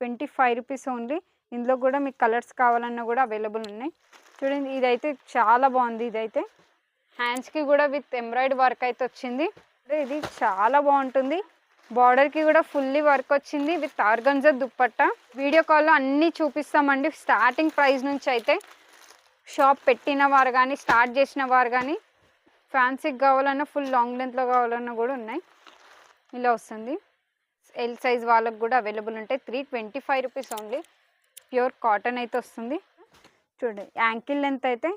రూ. 25 ఓన్లీ. ఇందులో కూడా మీకు కలర్స్ కావాలన్నా కూడా అవైలబుల్ ఉన్నాయి. చూడండి ఇదైతే చాలా బాగుంది. ఇదైతే హ్యాండ్స్కి కూడా విత్ ఎంబ్రాయిడరీ వర్క్ అయితే వచ్చింది. ఇది చాలా బాగుంటుంది. బార్డర్కి కూడా ఫుల్లీ వర్క్ వచ్చింది విత్ ఆర్గంజా దుప్పట్టా. వీడియో కాల్లో అన్నీ చూపిస్తామండి. స్టార్టింగ్ ప్రైస్ నుంచి అయితే షాప్ పెట్టిన వారు కానీ స్టార్ట్ చేసిన వారు కానీ ఫ్యాన్సీకి కావాలన్నా ఫుల్ లాంగ్ లెంత్లో కావాలన్నా కూడా ఉన్నాయి. ఇలా వస్తుంది. ఎల్ సైజ్ వాళ్ళకి కూడా అవైలబుల్ ఉంటాయి. రూ. 325 ఓన్లీ. ప్యూర్ కాటన్ అయితే వస్తుంది. చూడండి యాంకిల్ లెంత్ అయితే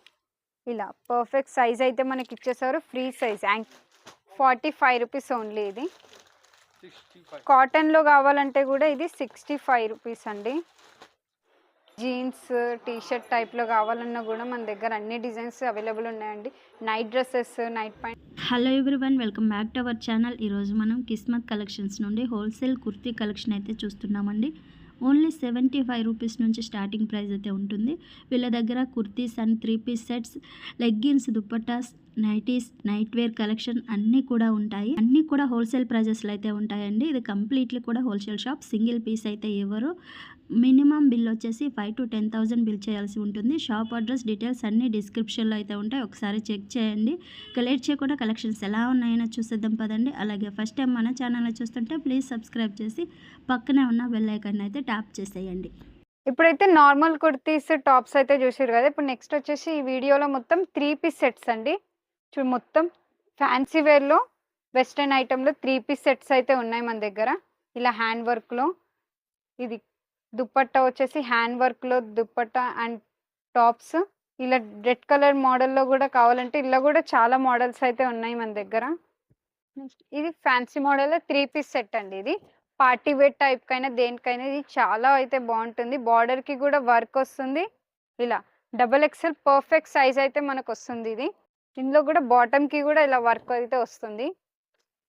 ఇలా పర్ఫెక్ట్ సైజ్ అయితే మనకి ఇచ్చేసారు. ఫ్రీ సైజ్ రూ. 45 ఓన్లీ. ఇది కాటన్లో కావాలంటే కూడా ఇది రూ. 65 అండి. జీన్స్ టీషర్ట్ టైప్లో కావాలన్నా కూడా మన దగ్గర అన్ని డిజైన్స్ అవైలబుల్ ఉన్నాయండి. Night dresses, night pant. Hello everyone, welcome back to our channel. ఈరోజు మనం కిస్మత్ కలెక్షన్స్ నుండి హోల్సేల్ కుర్తీ కలెక్షన్ అయితే చూస్తున్నామండి. ఓన్లీ రూ. 75 నుంచి స్టార్టింగ్ ప్రైస్ అయితే ఉంటుంది. వీళ్ళ దగ్గర kurtis and 3 piece sets, leggings, dupattas, nighties, night wear collection అన్నీ కూడా ఉంటాయి. అన్నీ కూడా హోల్సేల్ ప్రైజెస్లో అయితే ఉంటాయండి. ఇది కంప్లీట్లీ కూడా హోల్సేల్ షాప్. సింగిల్ పీస్ అయితే ఎవరు మినిమం బిల్ వచ్చేసి 5,000 to 10,000 బిల్ చేయాల్సి ఉంటుంది. షాప్ అడ్రస్ డీటెయిల్స్ అన్నీ డిస్క్రిప్షన్లో అయితే ఉంటాయి. ఒకసారి చెక్ చేయండి. లేట్ చేయకుండా కలెక్షన్స్ ఎలా ఉన్నాయో చూసేద్దాం పదండి. అలాగే ఫస్ట్ టైం మన ఛానల్ చూస్తుంటే ప్లీజ్ సబ్స్క్రైబ్ చేసి పక్కనే ఉన్న బెల్ ఐకాన్ అయితే ట్యాప్ చేసేయండి. ఇప్పుడైతే నార్మల్ కుర్తీస్, టాప్స్ అయితే చూసారు కదా. ఇప్పుడు నెక్స్ట్ వచ్చేసి ఈ వీడియోలో మొత్తం 3 పీస్ సెట్స్ అండి. మొత్తం ఫ్యాన్సీ వేర్లో వెస్ట్రన్ ఐటెంలో 3 పీస్ సెట్స్ అయితే ఉన్నాయి మన దగ్గర. ఇలా హ్యాండ్ వర్క్లో ఇది దుప్పట్టా వచ్చేసి హ్యాండ్ వర్క్లో దుప్పట్టా అండ్ టాప్స్. ఇలా రెడ్ కలర్ మోడల్లో కూడా కావాలంటే ఇలా కూడా చాలా మోడల్స్ అయితే ఉన్నాయి మన దగ్గర. ఇది ఫ్యాన్సీ మోడల్లో 3 పీస్ సెట్ అండి. ఇది పార్టీ వేర్ టైప్ కైనా దేనికైనా ఇది చాలా అయితే బాగుంటుంది. బార్డర్కి కూడా వర్క్ వస్తుంది. ఇలా XXL పర్ఫెక్ట్ సైజ్ అయితే మనకు వస్తుంది. ఇది ఇందులో కూడా బాటమ్కి కూడా ఇలా వర్క్ అయితే వస్తుంది.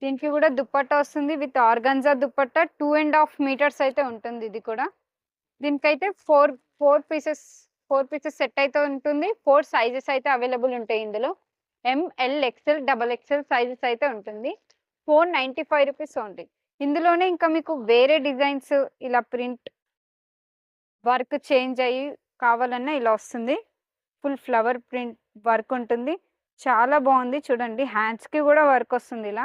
దీనికి కూడా దుప్పట్టా వస్తుంది విత్ ఆర్గంజా దుప్పట్టా. 2.5 మీటర్స్ అయితే ఉంటుంది. ఇది కూడా దీనికైతే 4 పీసెస్ సెట్ అయితే ఉంటుంది. 4 సైజెస్ అయితే అవైలబుల్ ఉంటాయి. ఇందులో ML, XL, XXL సైజెస్ అయితే ఉంటుంది. రూ. 495 ఓన్లీ. ఇందులోనే ఇంకా మీకు వేరే డిజైన్స్ ఇలా ప్రింట్ వర్క్ చేంజ్ అయ్యి కావాలన్నా ఇలా వస్తుంది. ఫుల్ ఫ్లవర్ ప్రింట్ వర్క్ ఉంటుంది. చాలా బాగుంది. చూడండి హ్యాండ్స్కి కూడా వర్క్ వస్తుంది. ఇలా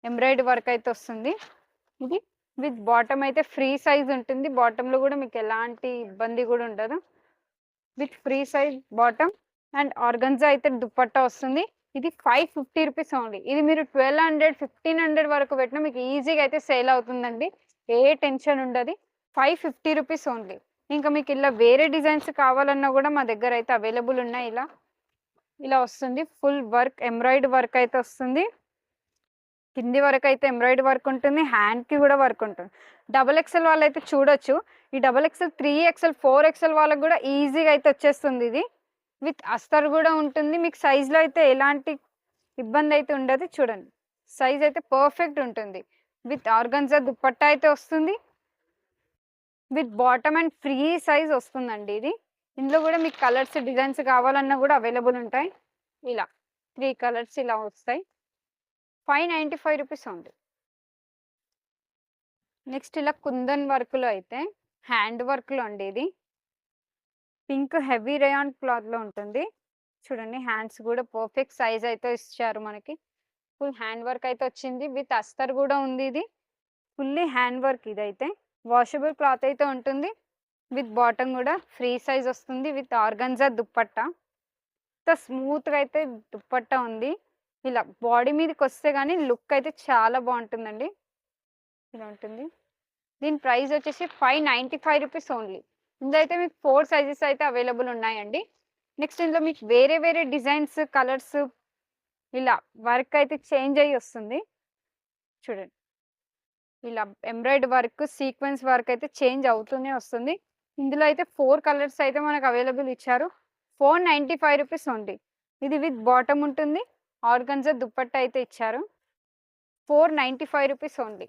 ఎంబ్రాయిడరీ వర్క్ అయితే వస్తుంది. ఇది విత్ బాటమ్ అయితే ఫ్రీ సైజ్ ఉంటుంది. బాటంలో కూడా మీకు ఎలాంటి ఇబ్బంది కూడా ఉండదు. With free size bottom and organza అయితే దుప్పట్టా వస్తుంది. ఇది రూ. 550 ఓన్లీ. ఇది మీరు 1200, 1500 వరకు పెట్టినా మీకు ఈజీగా అయితే సేల్ అవుతుందండి. ఏ టెన్షన్ ఉండదు. రూ. 550 ఓన్లీ. ఇంకా మీకు ఇలా వేరే డిజైన్స్ కావాలన్నా కూడా మా దగ్గర అయితే అవైలబుల్ ఉన్నాయి. ఇలా వస్తుంది. ఫుల్ వర్క్ ఎంబ్రాయిడరీ వర్క్ అయితే వస్తుంది. కింది వరకు అయితే ఎంబ్రాయిడరీ వర్క్ ఉంటుంది. హ్యాండ్కి కూడా వర్క్ ఉంటుంది. XXL వాళ్ళు అయితే చూడొచ్చు. ఈ XXL, 3XL, 4XL వాళ్ళకి కూడా ఈజీగా అయితే వచ్చేస్తుంది. ఇది విత్ అస్తర్ కూడా ఉంటుంది. మీకు సైజ్లో అయితే ఎలాంటి ఇబ్బంది అయితే ఉండదు. చూడండి సైజ్ అయితే పర్ఫెక్ట్ ఉంటుంది. విత్ ఆర్గంజా దుప్పట్టా అయితే వస్తుంది. With bottom and free size వస్తుందండి. ఇది ఇందులో కూడా మీకు కలర్స్, డిజైన్స్ కావాలన్నా కూడా అవైలబుల్ ఉంటాయి. ఇలా 3 కలర్స్ ఇలా వస్తాయి. రూ. 595 ఉంది. నెక్స్ట్ ఇలా కుందన్ వర్క్లో అయితే హ్యాండ్ వర్క్లో అండి. ఇది పింక్ హెవీ రేయాన్ క్లాత్లో ఉంటుంది. చూడండి హ్యాండ్స్ కూడా పర్ఫెక్ట్ సైజ్ అయితే ఇచ్చారు మనకి. ఫుల్ హ్యాండ్ వర్క్ అయితే వచ్చింది. విత్ అస్తర్ కూడా ఉంది. ఇది ఫుల్లీ హ్యాండ్ వర్క్. ఇదైతే వాషబుల్ క్లాత్ అయితే ఉంటుంది. విత్ బాటమ్ కూడా ఫ్రీ సైజ్ వస్తుంది. With organza dupatta. స్మూత్గా అయితే దుప్పట్టా ఉంది. ఇలా బాడీ మీదకి వస్తే కానీ లుక్ అయితే చాలా బాగుంటుందండి. ఇలా ఉంటుంది. దీని ప్రైస్ వచ్చేసి రూ. 595 ఓన్లీ. ఇందులో అయితే మీకు 4 సైజెస్ అయితే అవైలబుల్ ఉన్నాయండి. నెక్స్ట్ ఇందులో మీకు వేరే వేరే డిజైన్స్, కలర్స్ ఇలా వర్క్ అయితే చేంజ్ అయ్యి వస్తుంది. చూడండి ఇలా ఎంబ్రాయిడరీ వర్క్, సీక్వెన్స్ వర్క్ అయితే చేంజ్ అవుతూనే వస్తుంది. ఇందులో అయితే 4 కలర్స్ అయితే మనకు అవైలబుల్ ఇచ్చారు. రూ. 495 ఓన్లీ. ఇది విత్ బాటమ్ ఉంటుంది. ఆర్గంజా దుప్పట్టా అయితే ఇచ్చారు. రూ. 495 ఓన్లీ.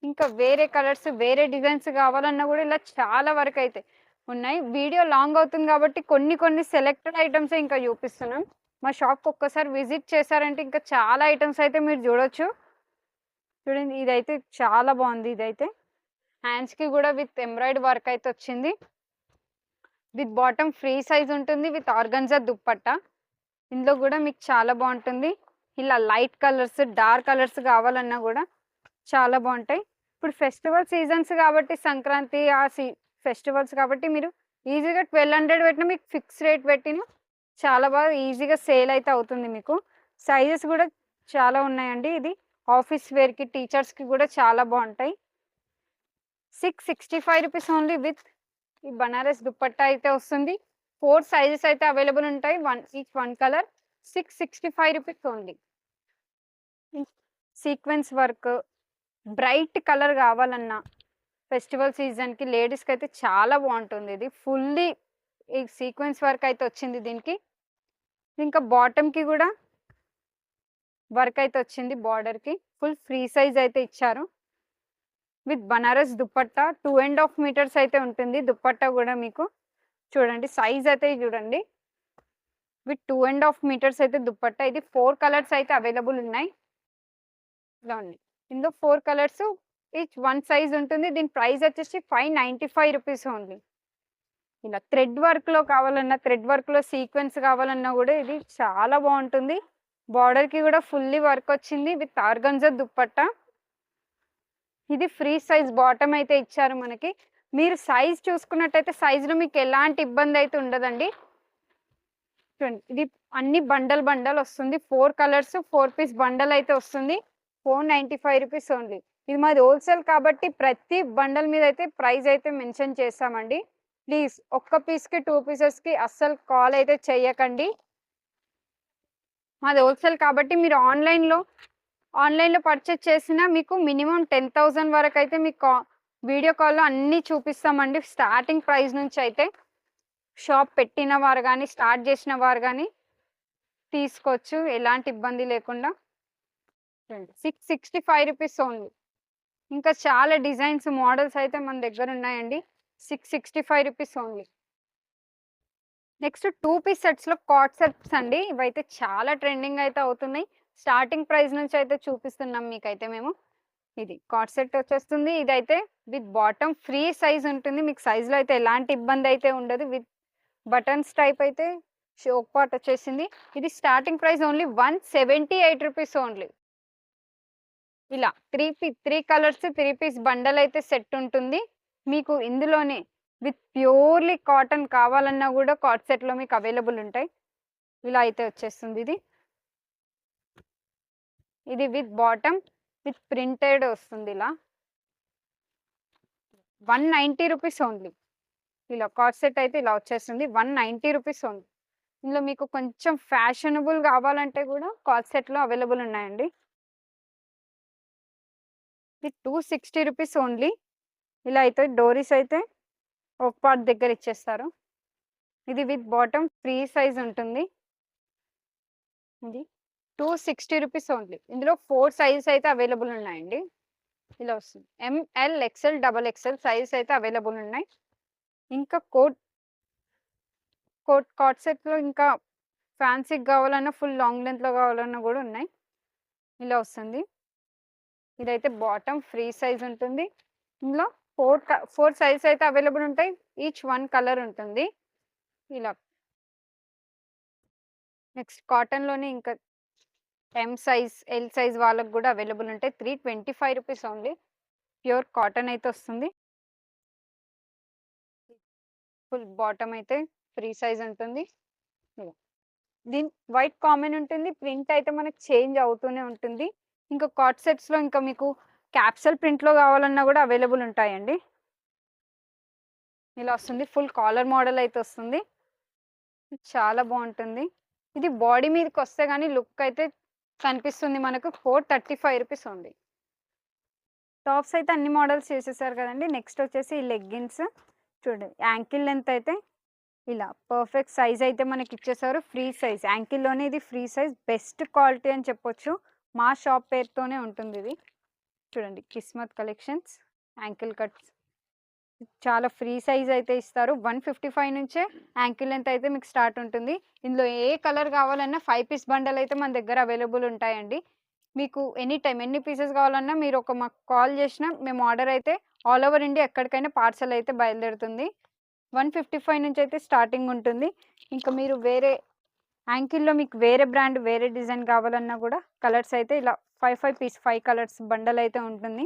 ఇంకా వేరే కలర్స్, వేరే డిజైన్స్ కావాలన్నా కూడా ఇలా చాలా వరకు అయితే ఉన్నాయి. వీడియో లాంగ్ అవుతుంది కాబట్టి కొన్ని సెలెక్టెడ్ ఐటమ్స్ ఇంకా చూపిస్తున్నాం. మా షాప్కి ఒక్కసారి విజిట్ చేశారంటే ఇంకా చాలా ఐటమ్స్ అయితే మీరు చూడొచ్చు. చూడండి ఇదైతే చాలా బాగుంది. ఇదైతే హ్యాండ్స్‌కి గూడా విత్ ఎంబ్రాయిడరీ వర్క్ అయితే వచ్చింది. విత్ బాటమ్ ఫ్రీ సైజ్ ఉంటుంది. With organza dupatta. ఇందులో గూడా మీకు చాలా బావుంటుంది. ఇలా లైట్ కలర్స్, డార్క్ కలర్స్ కావాలన్నా గూడా చాలా బావుంటాయి. ఇప్పుడు ఫెస్టివల్ సీజన్స్ కాబట్టి సంక్రాంతి ఫెస్టివల్స్ కాబట్టి మీరు ఈజీగా 1200 పెట్టినా మీకు ఫిక్స్ రేట్ పెట్టినా చాలా బాగా ఈజీగా సేల్ అయితే అవుతుంది మీకు. సైజెస్ గూడా చాలా ఉన్నాయండి. ఇది ఆఫీస్ వేర్‌కి, టీచర్స్‌కి గూడా చాలా బావుంటాయి. 665 రూపీస్ ఓన్లీ విత్ ఈ బనారస్ దుపట్టా అయితే వస్తుంది. 4 సైజెస్ అయితే అవైలబుల్ ఉంటాయి. Each one colour 665 rupees only. Sequence work, bright colour కావాలన్నా ఫెస్టివల్ సీజన్‌కి లేడీస్‌కైతే చాలా బావుంటుంది ఇది. ఫుల్లీ ఈ సీక్వెన్స్ వర్క్ అయితే వచ్చింది దీనికి. ఇంకా బాటమ్‌కి గూడా వర్క్ అయితే వచ్చింది బార్డర్‌కి. ఫుల్ ఫ్రీ సైజ్ అయితే ఇచ్చారు. విత్ బనారస్ దుపట్టా 2½ మీటర్స్ అయితే ఉంటుంది. దుపట్టా గూడా మీకు చూడండి సైజ్ అయితే చూడండి. విత్ 2½ మీటర్స్ అయితే దుపట్టా. ఇది 4 కలర్స్ అయితే అవైలబుల్ ఉన్నాయి. ఇలా ఉన్నాయి. ఇందులో 4 కలర్స్ ఈచ్ వన్ సైజ్ ఉంటుంది. దీని ప్రైస్ వచ్చేసి 595 రూపీస్ ఓన్లీ. ఇలా థ్రెడ్ వర్క్‌లో కావాలన్నా, థ్రెడ్ వర్క్‌లో సీక్వెన్స్ కావాలన్నా గూడా ఇది చాలా బావుంటుంది. బార్డర్‌కి గూడా ఫుల్లీ వర్క్ వచ్చింది. With organza dupatta. ఇది ఫ్రీ సైజ్ బాటమ్ అయితే ఇచ్చారు మనకి. మీరు సైజ్ చూసుకున్నట్టయితే సైజ్‌లో మీకు ఎలాంటి ఇబ్బంది అయితే ఉండదండి. చూడండి ఇది అన్ని బండల్ బండల్ వస్తుంది. 4 కలర్స్ 4 పీస్ బండల్ అయితే వస్తుంది. 495 రూపీస్ ఓన్లీ. ఇది మాది హోల్‌సేల్ కాబట్టి ప్రతి బండల్ మీద అయితే ప్రైస్ అయితే మెన్షన్ చేస్తామండి. ప్లీజ్ ఒక్క పీస్‌కి, 2 పీసెస్‌కి అస్సలు కాల్ అయితే చెయ్యకండి. మాది హోల్‌సేల్ కాబట్టి మీరు ఆన్‌లైన్‌లో పర్చేజ్ చేసినా మీకు మినిమమ్ 10,000 వరకైతే మీకు వీడియో కాల్‌లో అన్నీ చూపిస్తామండి. స్టార్టింగ్ ప్రైస్ నుంచి అయితే. షాప్ పెట్టిన వారు గానీ, స్టార్ట్ చేసిన వారు గానీ తీసుకోవచ్చు. ఎలాంటి ఇబ్బంది లేకుండా. 665 రూపీస్ ఓన్లీ. ఇంకా చాలా డిజైన్స్, మోడల్స్ అయితే మన దగ్గర ఉన్నాయండి. 665 రూపీస్ ఓన్లీ. నెక్స్ట్ 2 పీస్ సెట్స్‌లో కార్డ్ సెట్స్ అండి. ఇవైతే చాలా ట్రెండింగ్ అయితే అవుతున్నాయి. స్టార్టింగ్ ప్రైస్ నుంచి అయితే చూపిస్తున్నాం మీకైతే మేము. ఇది కార్డ్ సెట్ వచ్చేస్తుంది. ఇదైతే విత్ బాటమ్ ఫ్రీ సైజ్ ఉంటుంది. మీకు సైజ్‌లో అయితే ఎలాంటి ఇబ్బంది అయితే ఉండదు. విత్ బటన్స్ టైప్ అయితే షోక్ పార్ట్ వచ్చేసింది. ఇది starting price only 178 rupees only. ఇలా 3 కలర్స్ 3 పీస్ బండల్ అయితే సెట్ ఉంటుంది. మీకు ఇందులోనే విత్ ప్యూర్‌లీ కాటన్ కావాలన్నా గూడా కార్డ్ సెట్‌లో మీకు అవైలబుల్ ఉంటాయి. ఇలా అయితే వచ్చేస్తుంది ఇది. ఇది విత్ బాటమ్ విత్ ప్రింటెడ్ వస్తుంది ఇలా. 190 రూపీస్ ఓన్లీ. ఇలా కార్డ్ సెట్ అయితే ఇలా వచ్చేస్తుంది. 190 రూపీస్ ఓన్లీ. ఇందులో మీకు కొంచెం ఫ్యాషనబుల్ కావాలంటే గూడా కార్డ్ సెట్‌లో అవైలబుల్ ఉన్నాయండి. ఇది 260 రూపీస్ ఓన్లీ. ఇలా అయితే డోరీస్ అయితే ఒక పార్ట్ దగ్గర ఇచ్చేస్తారు. ఇది విత్ బాటమ్ ఫ్రీ సైజ్ ఉంటుంది. ఇది 260 రూపీస్ ఓన్లీ. ఇందులో 4 సైజెస్ అయితే అవైలబుల్ ఉన్నాయండి. ఇలా వస్తుంది. ML, XL, double XL sizes అయితే అవైలబుల్ ఉన్నాయి. ఇంకా కార్డ్ సెట్‌లో ఇంకా ఫ్యాన్సీ‌గా కావాలన్నా, ఫుల్ లాంగ్ లెంగ్త్‌లో కావాలన్నా గూడా ఉన్నాయి. ఇలా వస్తుంది. ఇదైతే బాటమ్ ఫ్రీ సైజ్ ఉంటుంది. ఇందులో 4 సైజెస్ అయితే అవైలబుల్ ఉంటాయి. ఈచ్ వన్ కలర్ ఉంటుంది. ఇలా నెక్స్ట్ కాటన్‌లోనే ఇంకా ఎం సైజ్, ఎల్ సైజ్ వాళ్ళకి గూడా అవైలబుల్ ఉంటాయి. 325 రూపీస్ ఓన్లీ. ప్యూర్ కాటన్ అయితే వస్తుంది. ఫుల్ బాటమ్ అయితే ఫ్రీ సైజ్ ఉంటుంది. ఇలా. దీని వైట్ కామన్ ఉంటుంది. ప్రింట్ అయితే మనకు చేంజ్ అవుతూనే ఉంటుంది. ఇంకా కార్డ్ సెట్స్‌లో ఇంకా మీకు క్యాప్సూల్ ప్రింట్‌లో కావాలన్నా గూడా అవైలబుల్ ఉంటాయండి. ఇలా వస్తుంది. ఫుల్ కాలర్ మోడల్ అయితే వస్తుంది. చాలా బావుంటుంది. ఇది బాడీ మీదకొస్తే గాని లుక్ అయితే కనిపిస్తుంది మనకు. 435 రూపీస్ ఓన్లీ. టాప్స్ అయితే అన్ని మోడల్స్ చేసేసారు కదండీ. నెక్స్ట్ వచ్చేసి ఈ లెగ్గిన్స్ చూడండి. యాంకిల్ లెంత్ అయితే ఇలా పర్ఫెక్ట్ సైజ్ అయితే మనకి ఇచ్చేసారు. ఫ్రీ సైజ్ యాంకిల్‌లోనే ఇది ఫ్రీ సైజ్ బెస్ట్ క్వాలిటీ అని చెప్పొచ్చు. మా షాప్ పేరుతోనే ఉంటుంది ఇది. చూడండి కిస్మత్ కలెక్షన్స్ యాంకిల్ కట్స్ చాలా ఫ్రీ సైజ్ అయితే ఇస్తారు. 155 నుంచే యాంకిల్ లెంత్ అయితే మీకు స్టార్ట్ ఉంటుంది. ఇందులో ఏ కలర్ కావాలన్నా 5 పీస్ బండల్ అయితే మన దగ్గర అవైలబుల్ ఉంటాయండి. మీకు ఎనీ టైమ్ ఎన్ని పీసెస్ కావాలన్నా మీరు మాకు కాల్ చేసినా మేము ఆర్డర్ అయితే ఆల్ ఓవర్ ఇండియా ఎక్కడికైనా పార్సల్ అయితే బయలుదేరుతుంది. 155 నుంచి అయితే స్టార్టింగ్ ఉంటుంది. ఇంకా మీరు వేరే యాంకిల్లో మీకు వేరే బ్రాండ్ వేరే డిజైన్ కావాలన్నా కూడా కలర్స్ అయితే ఇలా 5 కలర్స్ బండల్ అయితే ఉంటుంది.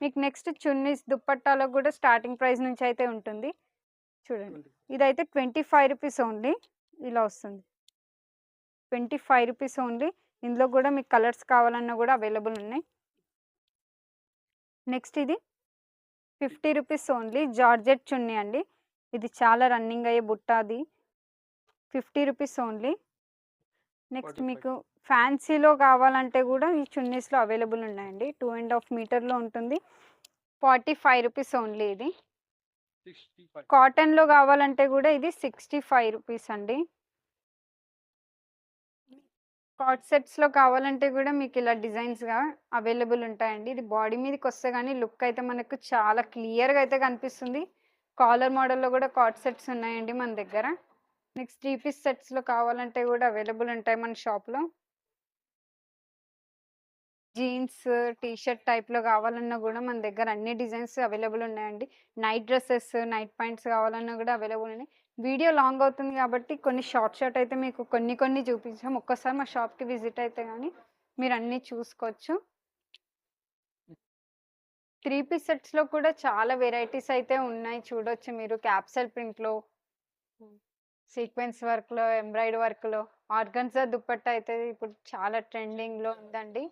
మీకు నెక్స్ట్ చున్నీస్ దుప్పట్టాలో కూడా స్టార్టింగ్ ప్రైస్ నుంచి అయితే ఉంటుంది. చూడండి ఇదైతే 25 రూపీస్ ఓన్లీ. ఇలా వస్తుంది 25 రూపీస్ ఓన్లీ. ఇందులో కూడా మీకు కలర్స్ కావాలన్నా కూడా అవైలబుల్ ఉన్నాయి. నెక్స్ట్ ఇది 50 రూపీస్ ఓన్లీ జార్జెట్ చున్నీ అండి. ఇది చాలా రన్నింగ్ అయ్యే బుట్ట అది. 50 రూపీస్ ఓన్లీ. నెక్స్ట్ మీకు ఫ్యాన్సీలో కావాలంటే కూడా ఈ చున్నీస్లో అవైలబుల్ ఉన్నాయండి. 2.5 మీటర్లో ఉంటుంది. 45 రూపీస్ ఓన్లీ. ఇది కాటన్లో కావాలంటే కూడా ఇది 65 రూపీస్ అండి. కార్డ్ సెట్స్లో కావాలంటే కూడా మీకు ఇలా డిజైన్స్గా అవైలబుల్ ఉంటాయండి. ఇది బాడీ మీదకి వస్తే కానీ లుక్ అయితే మనకు చాలా క్లియర్గా అయితే కనిపిస్తుంది. కాలర్ మోడల్లో కూడా కార్డ్ సెట్స్ ఉన్నాయండి మన దగ్గర. నెక్స్ట్ 3 పీస్ సెట్స్లో కావాలంటే కూడా అవైలబుల్ ఉంటాయి మన షాప్లో. జీన్స్ టీషర్ట్ టైప్లో కావాలన్నా కూడా మన దగ్గర అన్ని డిజైన్స్ అవైలబుల్ ఉన్నాయండి. నైట్ డ్రెస్సెస్ నైట్ ప్యాంట్స్ కావాలన్నా కూడా అవైలబుల్ ఉన్నాయి. వీడియో లాంగ్ అవుతుంది కాబట్టి కొన్ని షార్ట్ అయితే మీకు కొన్ని చూపించాం. ఒక్కసారి మా షాప్కి విజిట్ అయితే కానీ మీరు అన్నీ చూసుకోవచ్చు. 3 పీస్ సెట్స్లో కూడా చాలా వెరైటీస్ అయితే ఉన్నాయి. చూడొచ్చు మీరు క్యాప్సల్ ప్రింట్లో, సీక్వెన్స్ వర్క్లో, ఎంబ్రాయిడరీ వర్క్లో, ఆర్గన్జా దుప్పట్టా అయితే ఇప్పుడు చాలా ట్రెండింగ్లో ఉందండి.